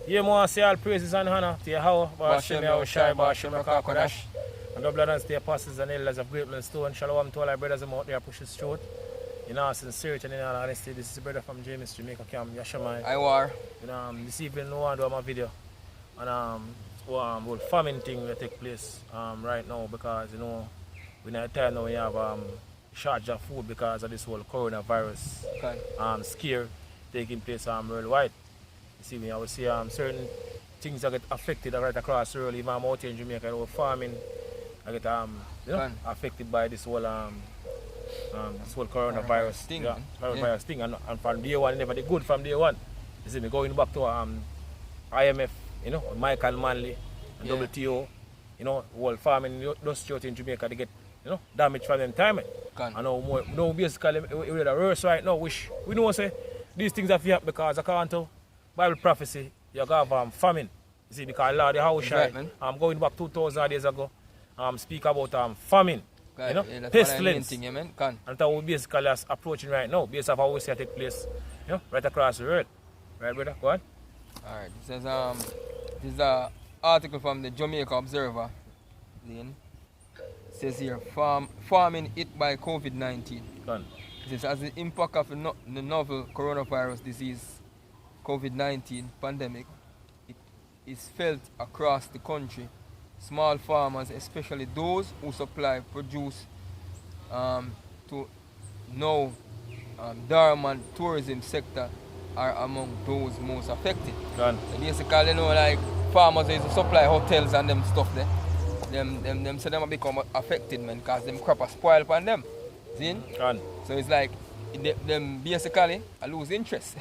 Yeah, more say all praises and honor to Yahweh, Bashem Yahushai, Bashem Rakakadash, and the blood and the apostles and elders of Great Stone. Shalom to all our brothers out there push his throat. In all sincerity and in all honesty, this is a brother from Jamaica Camp, Yashamai. I war. This evening, we want to do my video. And well, famine thing will take place right now because, you know, we're in a time now we have shortage of food because of this whole coronavirus scare taking place worldwide. You see, we will see certain things that get affected right across the world. Even I'm out here in Jamaica, you know, farming, I get affected by this whole coronavirus thing. Coronavirus thing. And from day one, it never did good from day one. You see, me going back to IMF, you know, Michael Manley and WTO, you know, whole farming industry in Jamaica, they get, you know, damage from them time. And now basically we're the worst right now, which we know say these things have happened because according to Bible prophecy, you have famine. You see, because Lord Yahushua, I'm going back 2,000 years ago, speak about famine. You know, pestilence. And that's what we basically are approaching right now, based on how we see it take place, you know, right across the world. Right, brother? Go on. Alright, this is an article from the Jamaica Observer. It says here, farming hit by COVID-19. It says, as the impact of the novel coronavirus disease, COVID-19 pandemic, it is felt across the country. Small farmers, especially those who supply produce to now dormant tourism sector, are among those most affected. So basically, you know, like farmers used to supply hotels and them stuff there. Them say them become affected, man, because them crop are spoiled upon them. See? So it's like them basically lose interest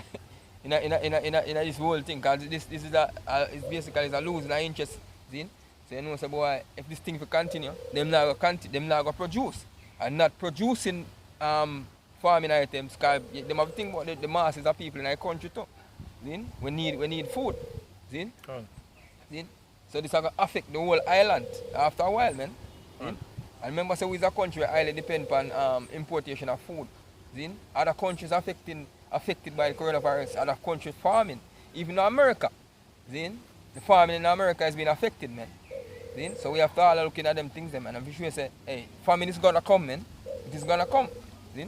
in this whole thing, because this is it's basically a losing interest. See? So you know, so boy, if this thing will continue, them not go produce, and not producing farming items, because them have to think about the masses of people in our country too. See? We need food. See? See? So this is going to affect the whole island after a while, man. And remember, so we are a country where highly depend on importation of food. See? Other countries affected by the coronavirus, other countries farming. Even America. See? The farming in America has been affected, man. See? So we have to all looking at them things, man. And I'm sure say, hey, famine is gonna come, man. It is gonna come. See?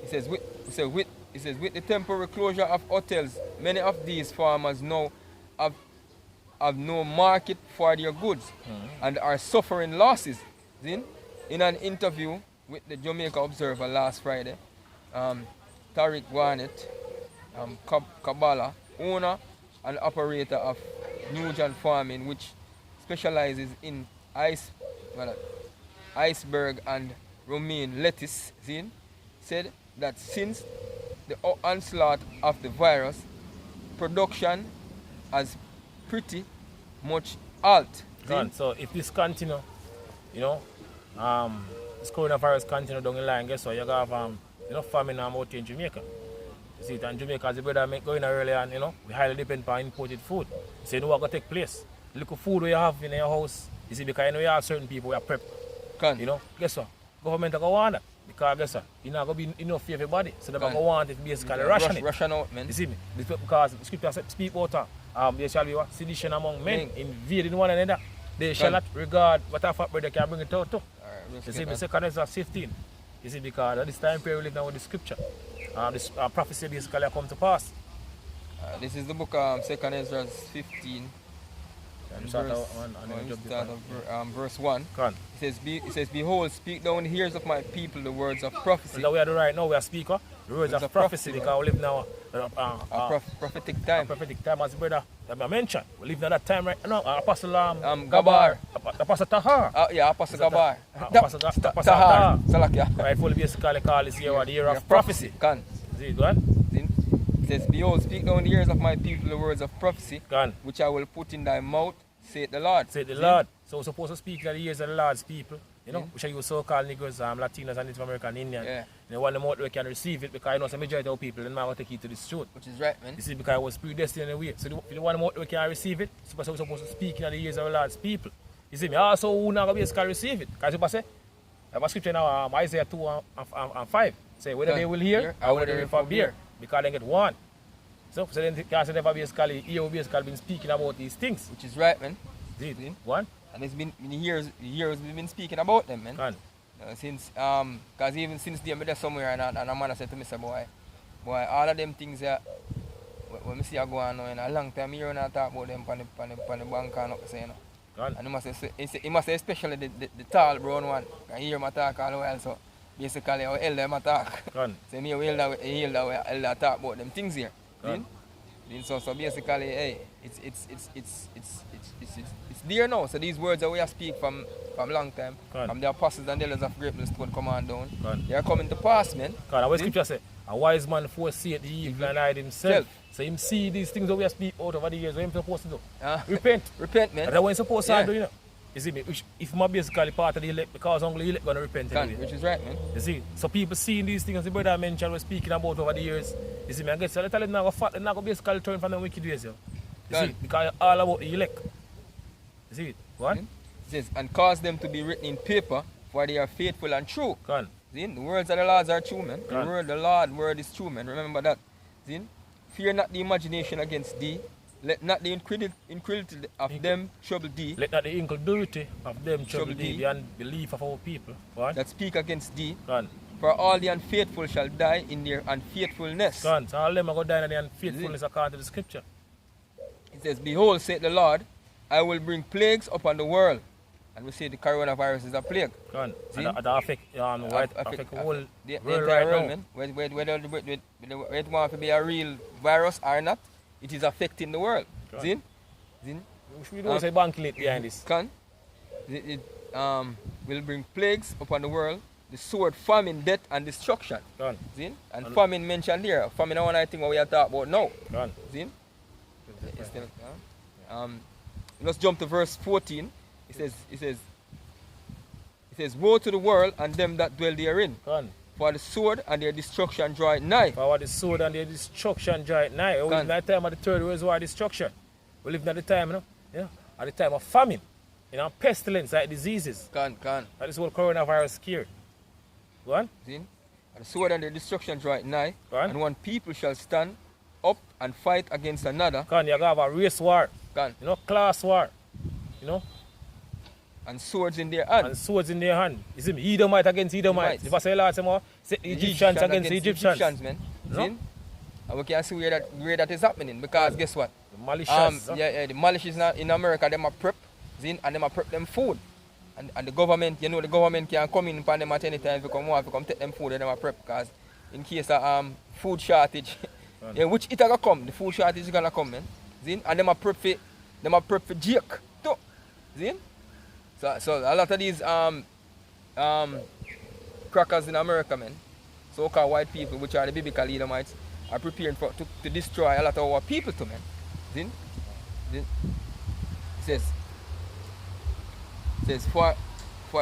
It says with the temporary closure of hotels, many of these farmers now have no market for their goods and are suffering losses. See? In an interview with the Jamaica Observer last Friday, Tariq Garnett Kabbalah, owner and operator of Nugent Farming, which specializes in iceberg and romaine lettuce, said that since the onslaught of the virus, production has pretty much halt. So if this continue, you know, this coronavirus continue down the line, guess what? You have famine out in Jamaica. You see it, and Jamaica, as the brother going earlier, and you know, we highly depend on imported food. So you know what's going to take place. Look at food you have in your house, you see, because you know you have certain people who are prepped. You know, guess what? Government are going to want that. Because guess what? You're not going to be enough for everybody. So they're going to want it basically ration out, man. You see me? Because the scripture speak about there shall be what? Sedition among men, invading one another. They shall not regard what a fat brother can bring it out to. You see me? 2 Ezra 15. You see, because at this time period we live now with the scripture. This prophecy basically come to pass. This is the book 2 Ezra 15. Verse 1. It says, behold, speak down the ears of my people the words of prophecy. That we are doing right now, we are speaking the words of prophecy, because we live now prophetic time. Prophetic time, as brother that I mentioned. We live in that time right now. Apostle Gabar. Apostle Tahar. Apostle Gabar. Apostle Tahar. Salakia. Right, fully basically call this year the year of prophecy. See it, what? It says, behold, speak down the ears of my people the words of prophecy, which I will put in thy mouth, saith the Lord. Saith the Lord. So we're supposed to speak in the ears of the Lord's people, you know, which are you so-called Negroes, Latinos, and Native American Indians. Yeah. They want them out where they can receive it, because I know some majority of people, they're not going to take it to this truth. Which is right, man. You see, because it was predestined in a way. So if you want them out where they can receive it, so we're supposed to speak in the ears of the Lord's people. You see me? Also, who not going to basically receive it? Because you say, I have a scripture now, Isaiah 2 and 5. Say, whether they will hear or whether they will bear, because they get one. So then can't say never basically here basically been speaking about these things. Which is right, man. See? One? And it's been years we've been speaking about them, man. Since cause even since they are somewhere and a man said to me, say, boy, all of them things that when I see are going on in a long time here and I talk about them on the bank and up say, you know. And he must say especially the tall brown one. I hear him talk all the while, so basically our elder talk. So me elder talk about them things here. So basically, hey, it's there now. So these words that we have speak from long time, from the apostles and the elders of greatness would come on down. They are coming to pass, man. What scripture say? A wise man foreseeth the evil and hide himself. So him see these things that we have speak out over the years. What him supposed to do? Repent. Repent, man. And that's what he's supposed to do, you know. You see me? If I'm basically part of the elect, because only the elect going to repent anyway. Which is right, man. You see? So people seeing these things, the brother mentioned, we're speaking about over the years. You see me? I guess so they tell them now they're not going to basically turn from the wicked ways, yo. You see? Because it's all about the elect. You see it? What? It says, and cause them to be written in paper, for they are faithful and true. See? The words of the Lord are true, man. The Lord word is true, man. Remember that. See? Fear not the imagination against thee. Let not the incredulity of them trouble thee. Let not the incredulity of them trouble thee. The unbelief of our people. What? That speak against thee. For all the unfaithful shall die in their unfaithfulness. So all them are going to die in their unfaithfulness according to the scripture. It says, behold, saith the Lord, I will bring plagues upon the world. And we say the coronavirus is a plague. And that affect the whole world entire world, man. Whether it want to be a real virus or not, it is affecting the world. See? We don't say bank lit behind this. It will bring plagues upon the world, the sword, famine, death, and destruction. See? And famine mentioned here. Famine is one of the things we are talking about now. See? Let's jump to verse 14. It says, woe to the world and them that dwell therein. For the sword and their destruction draw it nigh. For the sword and their destruction draw it nigh. We live in the time of the third world war destruction. We live in the time, you know, at the time of famine, you know, pestilence, like diseases. That is what coronavirus scared. Go on. See? And the sword and their destruction draw it nigh. And one people shall stand up and fight against another. You have a race war. You know, class war. You know. And swords in their hand. You see me? Edomite against Edomite. If I say Lord, say the Egyptians against the Egyptians. Man. No? And we can see where that is happening. Because guess what? The militias. The militias in America, them are prep. And them are prep them food. And the government, you know, the government can come in upon them at any time if you come take them food and them are prep. Because in case of food shortage, which it gonna come, the food shortage is gonna come, man. And them are prep for Jake too. See? So a lot of these crackers in America, man, so-called white people, which are the biblical Edomites, are preparing to destroy a lot of our people too, man. See? It says for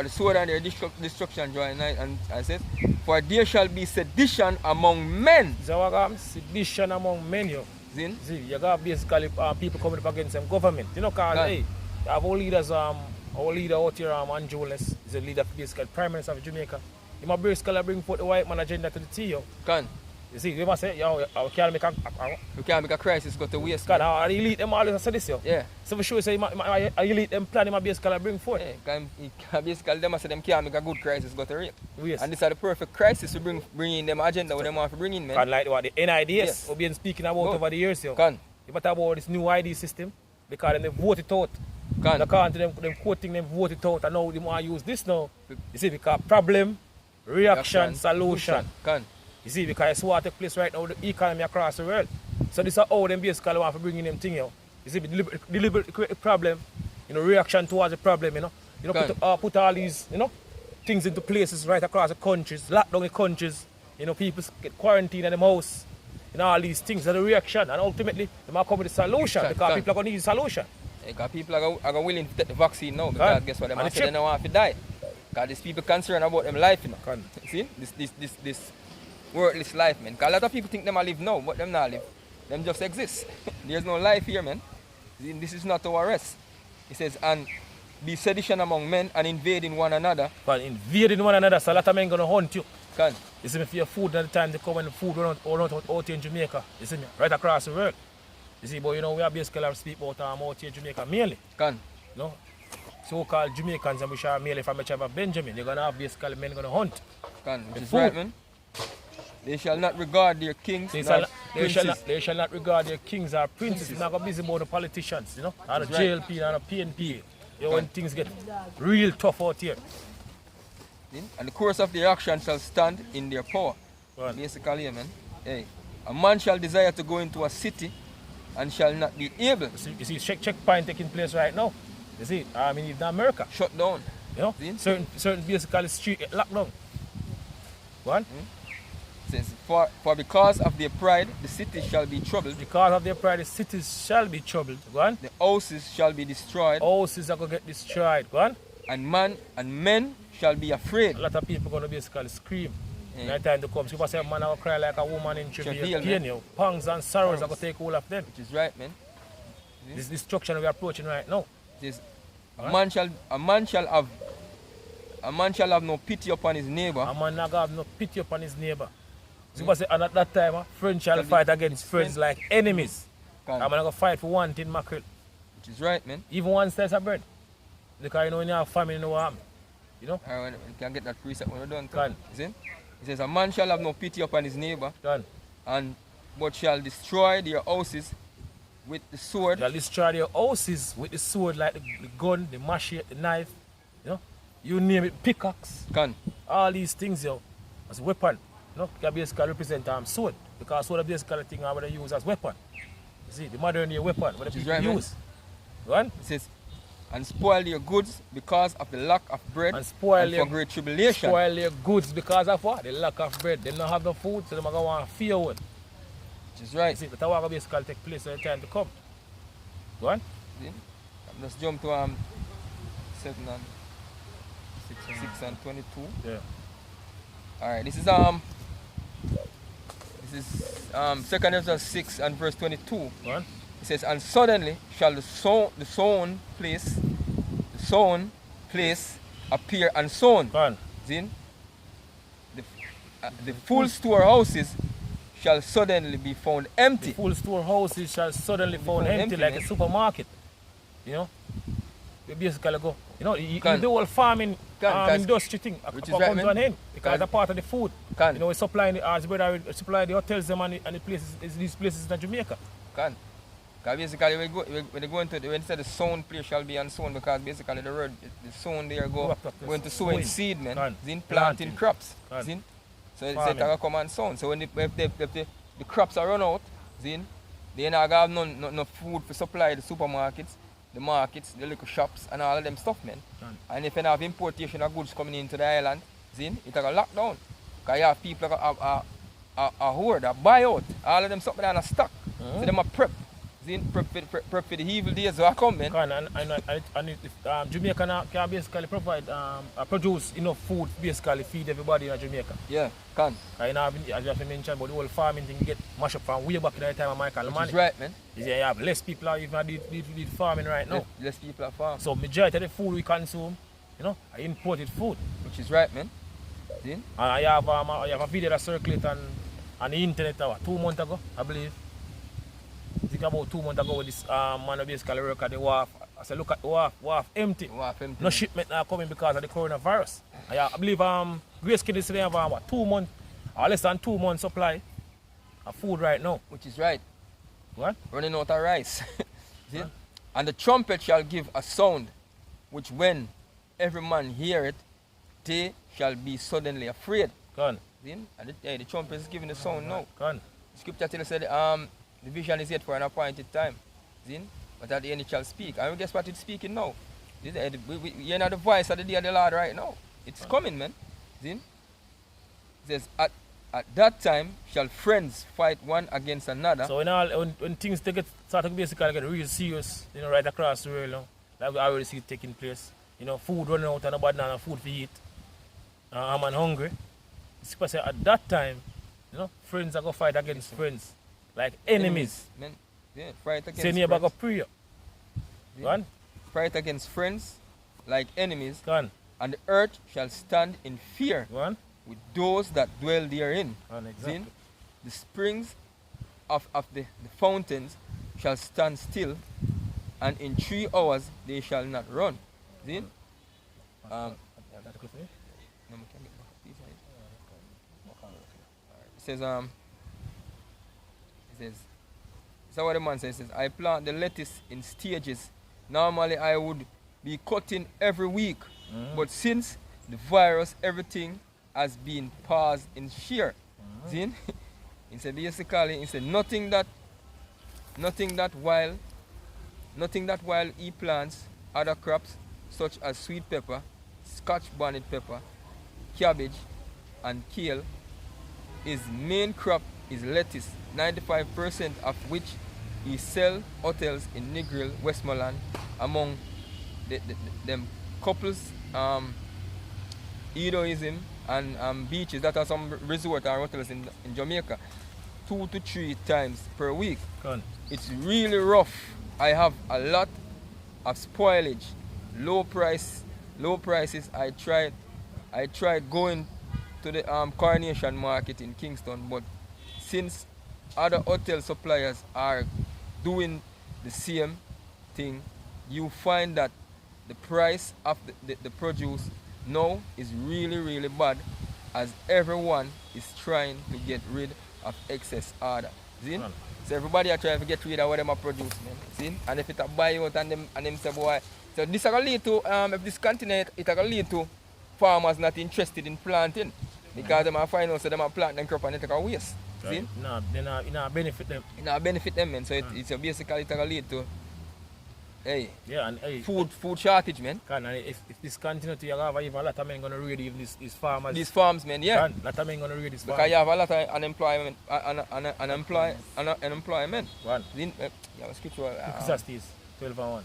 the sword and their destruction drawing night, and it says, for there shall be sedition among men. So sedition among men, yo. See, you got basically people coming up against them government. You know, cause hey, you have all leaders, our leader out here, Anjoles, is a leader, basically Prime Minister of Jamaica. He must bring forth the white man agenda to the tea, yo. You see, we must say, yo, we can't make a crisis go to waste. Our elite them always say this, yo. Yeah. So for sure, say, elite them plan, he basically bring forth. Yeah, basically, them say them can't make a good crisis go to waste. And this is the perfect crisis to bring in them agenda what them want to bring in, man. Like what the NIDS we've been speaking about over the years, yo. You better about this new ID system, because they vote it out. According to them quoting them vote it out, and now they want to use this now. You see, because problem, reaction, solution. You see, because it's what take place right now with the economy across the world. So this is how them basically want to bring in them thing, you know. You see, deliberately create a problem, you know, reaction towards the problem, you know. Put all these, you know, things into places right across the countries, lock down the countries, you know, people get quarantined in them house, you know, all these things are the reaction, and ultimately they might come with a solution, because people are going to need a solution. Because people are willing to take the vaccine now, because guess what, they don't want to die. Because these people concerned about them life, you know. See, this worthless life, man. Because a lot of people think them live now, but them not live. Them just exist. There's no life here, man. This is not our rest. It says, and be sedition among men and invading one another. But invading one another, so a lot of men going to hunt you. Can. You see me, for your food at the time they come when the food run out here in Jamaica. You see me, right across the world. You see, but you know, we are basically speak about out here in Jamaica mainly. Can. You know, so-called Jamaicans and we shall mainly from whichever Benjamin. They're gonna have basically men gonna hunt. Can. Which is right, man. They shall not regard their kings. They shall not regard their kings or princes. They're not gonna busy about the politicians, you know, or the JLP and the PNP. You know, when things get real tough out here. And the course of their action shall stand in their power. Right. Basically, man. Hey, a man shall desire to go into a city and shall not be able. You see checkpoint taking place right now. You see, I mean, in America. Shut down. You know, certain basically street get locked down. Go on. Says, for because of their pride, the city shall be troubled. Because of their pride, the cities shall be troubled. Go on. The houses shall be destroyed. Houses are going to get destroyed. Go on. And men shall be afraid. A lot of people are going to basically scream. Yeah. When time to come, people say, man, I will cry like a woman in travail. Pain, pangs and sorrows are going to take all of them. Which is right, man. This destruction we are approaching right now. A man shall have no pity upon his neighbor. A man not have no pity upon his neighbor. So say, and at that time, friends shall fight against friends like enemies. I'm going to fight for one tin mackerel. Which is right, man. Even one slice of bread. Because you know when you have famine, you know what happens. You know? Alright, you can get that precept when we're done. Can. See? It says, a man shall have no pity upon his neighbor. Can. But shall destroy their houses with the sword. Shall destroy their houses with the sword, like the gun, the machete, the knife. You know? You name it, pickaxe. Can. All these things, yo, as a weapon. You know? Can basically represent sword. Because sword is basically a thing I would use as weapon. You see, the modern day weapon, what people right, use. Right? It says, and spoil their goods because of the lack of bread and for great tribulation. Spoil their goods because of what? The lack of bread. They don't have no food, so they're going to want to fear one. Which is right. You see, that's what basically take place in the time to come. Go on. Let's jump to 6 and 22. Yeah. Alright, this is 2nd Ezra 6 and verse 22. Go on. It says, and suddenly shall the sown place appear unsown. See? The full storehouses shall suddenly be found empty. The full storehouses shall suddenly be found empty like a supermarket. You know? You basically go. You know, you do the whole farming industry thing. Which is right, to an end. Because it's a part of the food. You know, we supply the supply the hotels them and the places, these places in Jamaica. Because basically when they go into when the sown place shall be unsown, because basically the sown there going to sow in seed, man. Planting crops. So it's going to come and sown. So when the crops are run out, they're not going to have no food for supply the supermarkets, the markets, the little shops and all of them stuff, man. And if you have importation of goods coming into the island, it's going to lock down. Because you have people that are hoard, that buy out. All of them stuff that are stock. So they are prep. Prep for the evil days that come, man. And Jamaica can basically provide, produce enough food basically feed everybody in Jamaica. Yeah, can. You know, as you have mentioned about the whole farming thing get mashed up from way back in the time of Michael Manley. That's right, man. You have less people are even did farming right now. Less people are farming. So majority of the food we consume, you know, are imported food. Which is right, man. See? And I have a video that circulated on the internet 2 months ago, I believe. I think about 2 months ago, this man basically work at the wharf. I said, look at the wharf empty. No shipment now coming because of the coronavirus. I believe Grace Kid is have 2 months, or less than 2 months supply of food right now. Which is right. What? Running out of rice. See? And the trumpet shall give a sound, which when every man hear it, they shall be suddenly afraid. Gone. See? And the trumpet is giving the sound now. Gone. Scripture tells us that the vision is yet for an appointed time. See? But at the end it shall speak. And guess what it's speaking now? You know the voice of the day of the Lord right now. It's coming, man. See? It says, at that time shall friends fight one against another. So when things start to basically get real serious, you know, right across the world, you know, like we already see it taking place. You know, food running out and nobody not food to eat. I'm hungry. It's because at that time, you know, friends are going to fight against friends. Like enemies. Man. Yeah, fight against friends. Say near back of prayer. Yeah. Fight against friends like enemies. Gone. And the earth shall stand in fear. Gone. with those that dwell therein. Exactly. See? The springs of the fountains shall stand still, and in 3 hours they shall not run. See? It says, so what the man says, I plant the lettuce in stages. Normally I would be cutting every week, but since the virus, everything has been paused in shear. See? He said basically, he said nothing that while he plants other crops such as sweet pepper, Scotch bonnet pepper, cabbage, and kale, his main crop is lettuce, 95% of which he sells hotels in Negril, Westmoreland, among them couples, hedonism and beaches that are some resort and hotels in Jamaica, 2 to 3 times per week. It's really rough. I have a lot of spoilage, low prices. I tried going to the Coronation Market in Kingston, but since other hotel suppliers are doing the same thing, you find that the price of the produce now is really bad, as everyone is trying to get rid of excess order. See? So everybody are trying to get rid of what them are produce, man. See? And if it a buy out and them say, boy, so this are gonna lead to if this continue, it gonna lead to farmers not interested in planting, because them are find out so them are planting crop and it take a waste. See? No, they not benefit them. It not benefit them, man. So it's basically it gonna lead to food shortage, man. And if this continue to, you have even a lot of men gonna raid even these farmers. These farms, man, yeah. A lot of men gonna raid these farms. Because you have a lot of unemployment. Unemployment. One. You have a scripture. Ecclesiastes 12:1.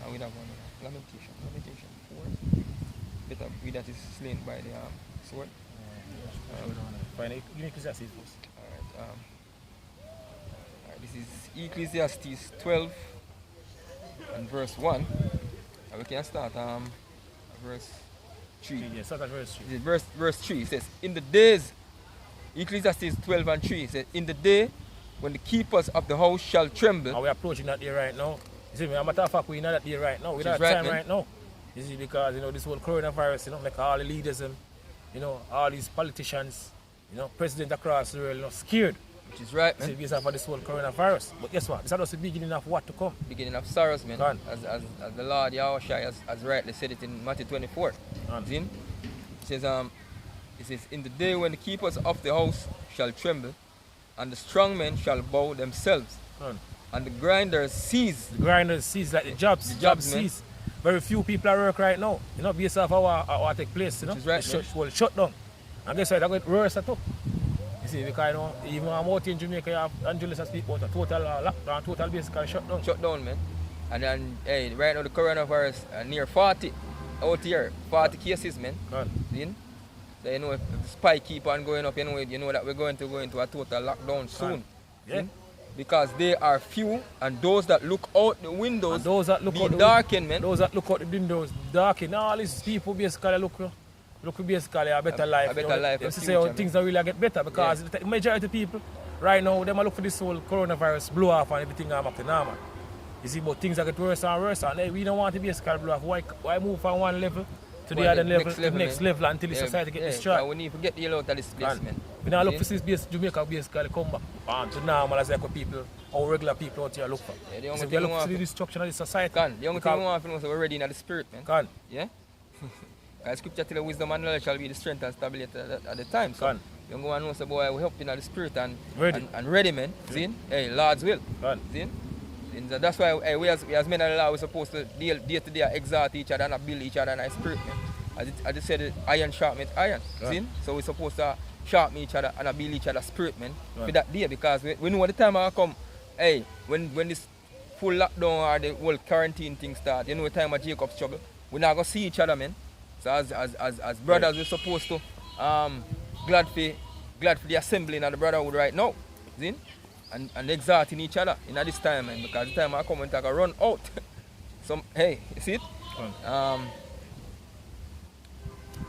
And we have one Lamentation 4. Better we that is slain by the sword. Fine, give me Ecclesiastes first. Alright, this is Ecclesiastes 12 and verse 1. And we can start verse 3. Yeah, start at verse 3. Verse 3 says, in the days, Ecclesiastes 12 and 3 says, in the day when the keepers of the house shall tremble. And we're approaching that day right now. You see, a matter of fact, we're not that day right now. We're not right, time man. right now. You see, because, this whole coronavirus, make all the leaders, all these politicians, president across the world, scared. Which is right, man. See, because of this whole coronavirus. But guess what? This is just the beginning of what to come. Beginning of sorrows, man. As the Lord Yahushua has rightly said it in Matthew 24. See? It says, in the day when the keepers of the house shall tremble, and the strong men shall bow themselves, and the grinders cease. The grinders cease, like the jobs. The jobs cease. Very few people are work right now. Based off what take place. Which is right, shut down. And guess what? That got worse too. You see, because even I'm out in Jamaica, you have Angeles and speak about a total lockdown, total basically shutdown. Shutdown, man. And then, right now the coronavirus near 40 out here, 40 cases, man. See? So, if the spike keep on going up, you know that we're going to go into a total lockdown soon. Yeah. Because they are few, and those that look out the windows, and those that look be out darkened, man. Those that look out the windows, darkened. All these people basically look basically a better life. A better life. You say how things are really get better, because the majority of people right now, they look for this whole coronavirus blow off and everything back to normal. You see, but things are get worse and worse, and we don't want to basically blow off. Why move from one level to the other level, to the next level until the society gets destroyed? We need to get the hell out of this place, man. We now look for this Jamaica basically come back to normal as like people, our regular people out here look for. The only so they look for the destruction of the society. The only thing we want to know is we're ready in the spirit, man. Yeah? Because scripture tells wisdom and knowledge shall be the strength and stability at the time. So you go and know, so boy, we help in the spirit and ready, man. See? Hey, Lord's will. See? And that's why we as men of the law, we're supposed to deal day to day, exalt each other and build each other in our spirit, man. As I said, iron sharpens iron. See? So we're supposed to sharpen each other and build each other's spirit, man, for that day, because we know the time will come, when this full lockdown or the whole quarantine thing start, you know the time of Jacob's trouble, we're not going to see each other, man. So as brothers, we're supposed to glad for the assembling of the brotherhood right now, see? And exalting each other in this time, man, because the time will come when they can run out. So, you see it?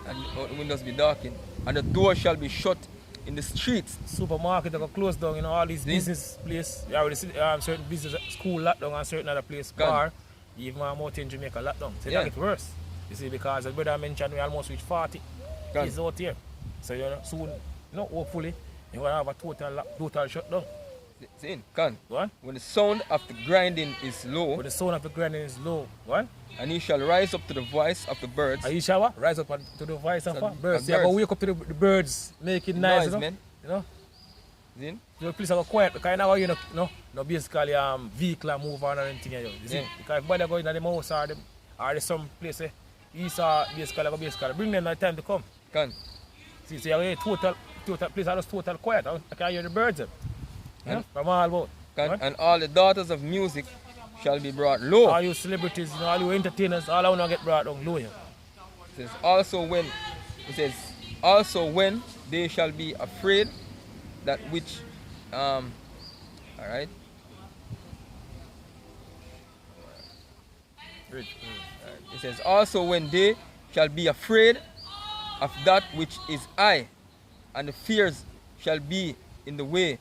the windows be darkened, and the door shall be shut in the streets. Supermarket are closed down, you know, all these business places. You already see certain business school locked down and certain other place bar. Even out in Jamaica locked down. So that get worse. You see, because as brother mentioned, we almost reach 40 is out here. So you know, soon, you know, hopefully, you're gonna have a total shutdown. See, can. What? When the sound of the grinding is low. When the sound of the grinding is low. What? And he shall rise up to the voice of the birds. And you shall what? Rise up to the voice of the birds. You go wake up to the birds making noise, you know? Man. You know? See? The place are quiet because now you know, no basically vehicle move on or anything. You see? Because if body go in the house or some place, these are basically bring them the time to come. Can. See, so you total place are just total quiet. I can hear the birds. You know? From all about. And all the daughters of music shall be brought low. All you celebrities, you know, all you entertainers, all I want to get brought down low. It says also when they shall be afraid that which alright. It says also when they shall be afraid of that which is high, and the fears shall be in the way,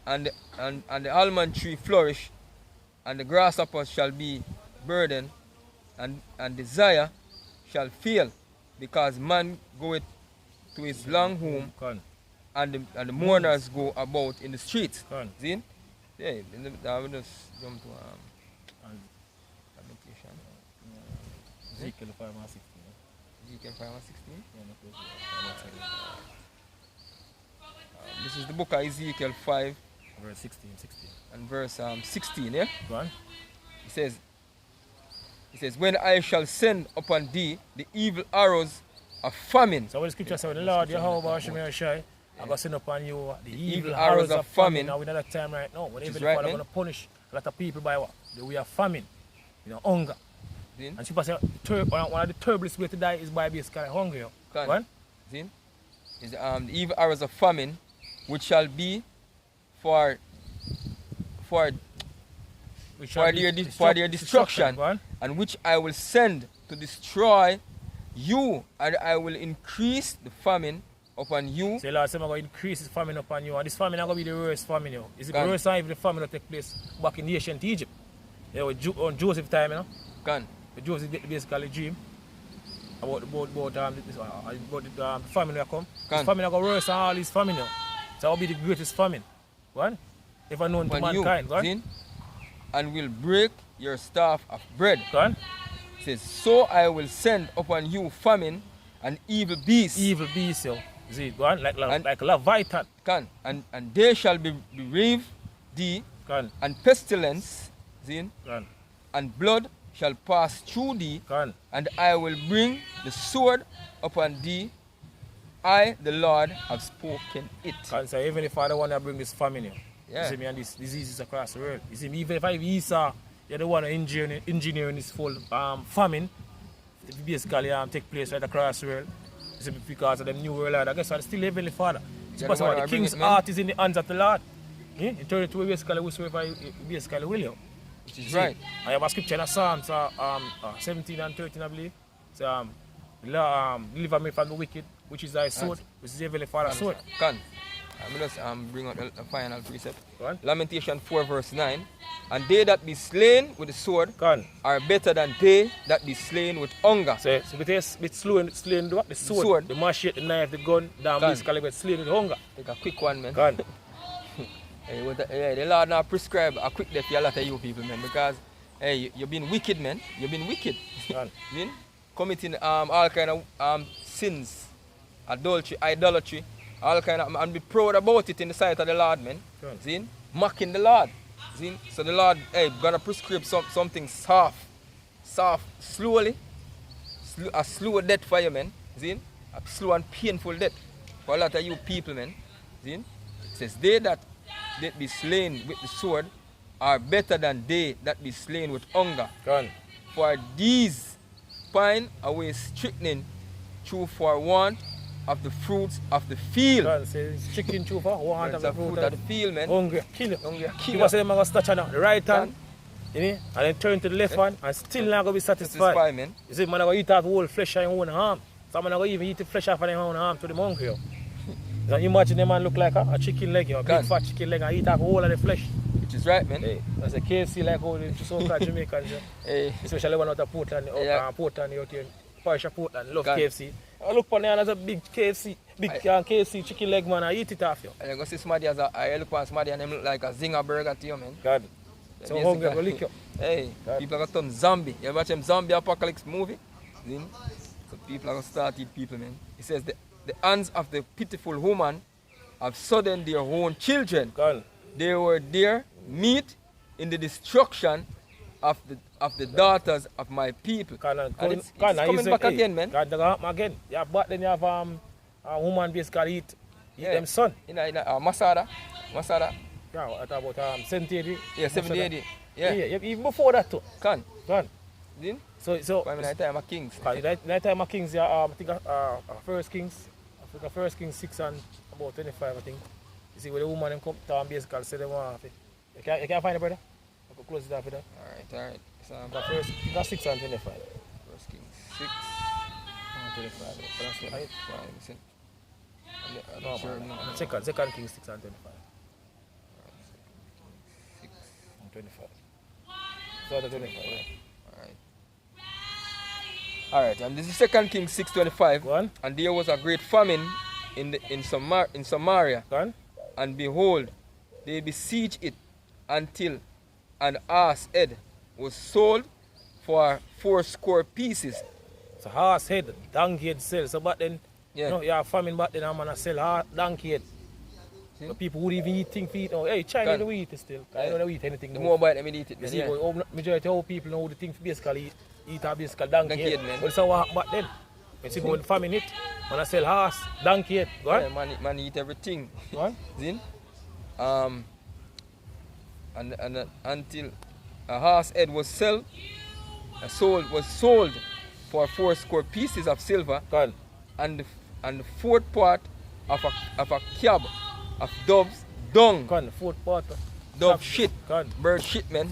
and the almond tree flourish, and the grasshopper shall be burdened, and desire shall fail, because man goeth to his long home, and the mourners go about in the streets. See? Yeah, I will just jump to application. Ezekiel 5 and 16. Ezekiel 5 and 16? This is the book of Ezekiel 5. Verse 16. And verse 16, yeah? Go on. It says, when I shall send upon thee the evil arrows of famine. So when the scripture says, the Lord Jehovah Shemir Shai, I'm going to send upon you the evil arrows of famine. Now we're not at time right now. Whenever right, going to punish a lot of people by what? The way of famine. You know, hunger. Zin? And people say one of the terriblest way to die is by basically hungry. What? Zin? Is the evil arrows of famine, which shall be for their destruction, and which I will send to destroy you, and I will increase the famine upon you. So Lord, I'm going to increase the famine upon you, and this famine is going to be the worst famine. You know. It's the worst time if the famine will take place back in the ancient Egypt. You know, on Joseph time, you know. Joseph basically dream about the famine will come. This famine will go worse than all these famine. You know. So it will be the greatest famine. What? Ever known to mankind. You, and will break your staff of bread. It says, so I will send upon you famine and evil beasts. Evil beasts, yo. See, go on, like Leviathan. And they shall bereave thee, and pestilence, and blood shall pass through thee, and I will bring the sword upon thee. I, the Lord, have spoken it. So even if I don't want to bring this famine, you see me, and these diseases across the world. You see me, even if I Esau, you're the one engineering this full famine, it basically take place right across the world. You see, because of the new world, I guess I'm still Heavenly Father. The king's heart is in the hands of the Lord. In 32 basically whosoever basically will you. Which is right. I have a scripture in Psalms 17 and 13, I believe. So, deliver me from the wicked, which is thy sword, which is Heavenly Father's sword. I'm going to bring out a final precept. Lamentation 4 verse 9. And they that be slain with the sword are better than they that be slain with hunger. So with slain what? The sword, the machete, the knife, the gun, basically with slain with hunger. Take a quick one, man. The Lord now prescribe a quick death for a lot of you people, man, because hey, you've been wicked, man. You've been wicked. Committing all kind of sins, adultery, idolatry, all kind of, and be proud about it in the sight of the Lord, man. Mocking the Lord. So the Lord, hey, gonna prescribe something soft, slowly, a slow death for you, man. A slow and painful death for a lot of you people, man. It says, they that be slain with the sword are better than they that be slain with hunger. For these pine away strychnine through for want of the fruits of the field. Chicken through for want of the fruit of the field, man. Hungry, kill you. You must say, I'm going to snatch on the right hand, and then turn to the left hand, and still not going to be satisfied. Man. You see, man, I'm going to eat out whole flesh and whole arm. Some man go even eat the flesh off of them own arm to the hungry. Yo. So imagine them man look like a chicken leg, a big fat chicken leg, and eat off all of the flesh. Which is right, man. Hey, that's a KFC like all the so-called Jamaicans. Hey. Especially one out of Portland, Portland out here. Parish of Portland, love KFC. I look on there and there's a big KFC, KFC chicken leg man, I eat it off you. And you go see somebody I look on somebody and them look like a zinger burger to you, man. God. So hungry, go lick you. Hey, God. People are going to turn zombie. You ever watch them zombie apocalypse movie? So people are going to start eating people, man. It says the hands of the pitiful woman have suddenly their own children. God. They were their meat in the destruction of the daughters of my people. It's coming back again, man. God, they're going to happen again. Yeah, but then you have a woman basically eat them son. Masada. Yeah, what about 70 AD? Yeah, 70 AD. Yeah. Even before that too. Can. Then? So I mean, that time of Kings. That time of Kings, yeah, I think First Kings, First Kings 6 and about 25, I think. You see where the woman them come to and basically say them off. You can't find it, brother? I could close it off with that. Alright. So, you got 6 and 25. First Kings 6 and 25. That's the height. No, man. Second Kings 6 and 25. 6 and 25. So the 25, yeah. Alright, and this is 2 Kings 6:25. Go on. And there was a great famine in Samaria. Go on. And behold, they besieged it until an ass head was sold for 80 pieces. So horse head, donkey head sell. So back then, you know, you have famine back then, I'm gonna sell donkey head. So people would even eat things for it. Oh, hey, China don't eat it still. I don't eat anything. The more bite them eat it. You see, majority of people know the thing basically eat a basically donkey head. Man. But so what happened back then? When you go in famine it, when I sell horse, donkey head. Go on. Yeah, man eat everything. Go on. Zin? And until a horse head was sold for 80 pieces of silver. Go on. And the fourth part of a cab of doves dung. Con, fourth part. Dove shit. Con. Bird shit, man.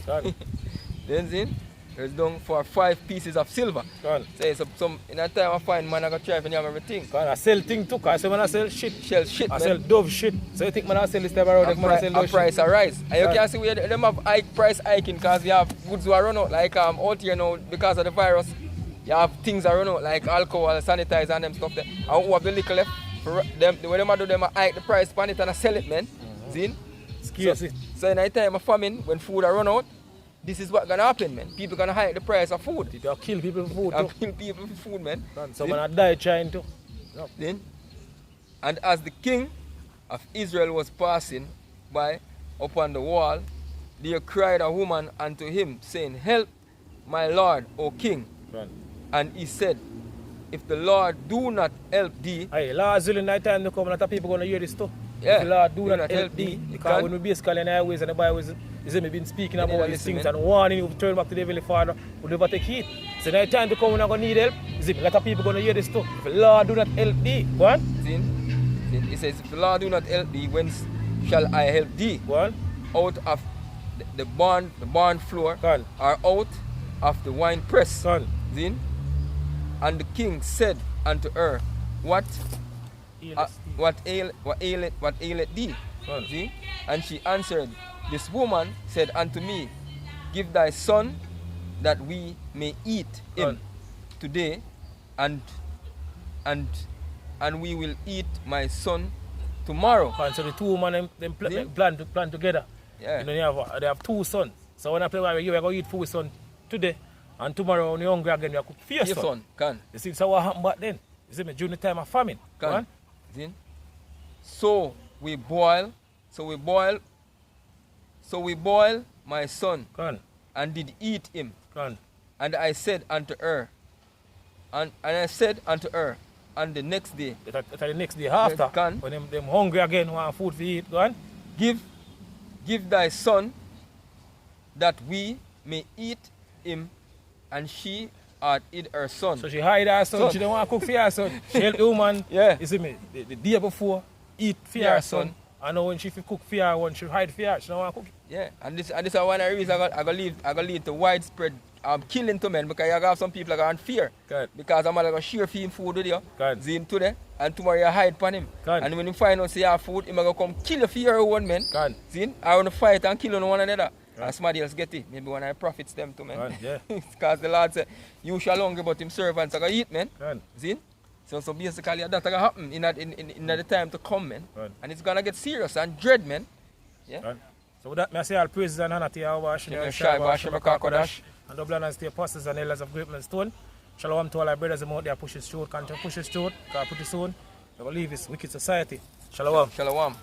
Then see, there's dung for 5 pieces of silver. Con. Say some in that time I find man I got try and have everything. Con, I sell thing too, cause when I sell shit. Sell shit, I man. sell dove shit. So you think man I sell this time around, man I sell dove price shit. rise. And you can see where them have price hiking cause you have goods who are run out like out here now because of the virus. You have things that run out like alcohol, sanitizer and them stuff there. And who have the liquor left? Them, the way them do them, I hike the price on it and I sell it, man. See? So in that time of famine, when food are run out, this is what's gonna happen, man. People gonna hike the price of food. People kill people for food and kill people for food, man. Someone had died trying to. Yep. Then, and as the king of Israel was passing by upon the wall, there cried a woman unto him, saying, Help, my lord, O king. Right. And he said, if the Lord do not help thee. Hey, Lord, in that time to come, a lot of people going to hear this too. Yeah. If the Lord do not help thee. Because when we basically in the highways and the Bible is been speaking about these things and warning you to turn back to the Heavenly Father, we never take heed. So in that time to come, we're not going to need help. A lot of people going to hear this too. If the Lord do not help thee. Go on. See? He says, if the Lord do not help thee, whence shall I help thee? Go on. Out of the barn floor, or out of the wine press. Go on. See? And the king said unto her, What aileth thee? See? And she answered, This woman said unto me, Give thy son that we may eat him today, and we will eat my son tomorrow. So the two women them plan together. Yeah. You know, they have 2 sons. So when I play with you, we're going to eat for your son today. And tomorrow when you're hungry again, you cook for your son. Can. You see, so what happened back then? You see me, during the time of famine. Can. See? So we boil my son. Can. And did eat him. Can. And I said unto her, and the next day. The next day after, when them hungry again, want food to eat, go on. Give thy son that we may eat him. And she had hid her son. So she hide her son. She don't want to cook for her son. She help the woman, you see me, the day before, eat for her son. And now when she cook for her one, she hide for her. She don't want to cook. Yeah, and this is one of the reasons I go lead to widespread killing to men because you have some people that are on fear. Good. Because I'm going to share him food with you. Good. See him today. And tomorrow you hide upon him. Good. And when you find out say you have food, he's going to come kill you for your own men. Good. See? I want to fight and kill one another. And somebody else get it. Maybe one of the prophets them too, man. Yeah. Because the Lord said, you shall hunger, but him servants are going to eat, man. Good. See? So basically that's going to happen in the time to come, man. Good. And it's going to get serious and dread, man. Yeah. Good. So with that, I say all praises and honor to Yahweh, and double honors to the apostles and elders of Great Stone. Shalom to all our brothers out there, push his truth, continue to push his truth, because pretty soon we will leave this wicked society. Shalom. Shalom.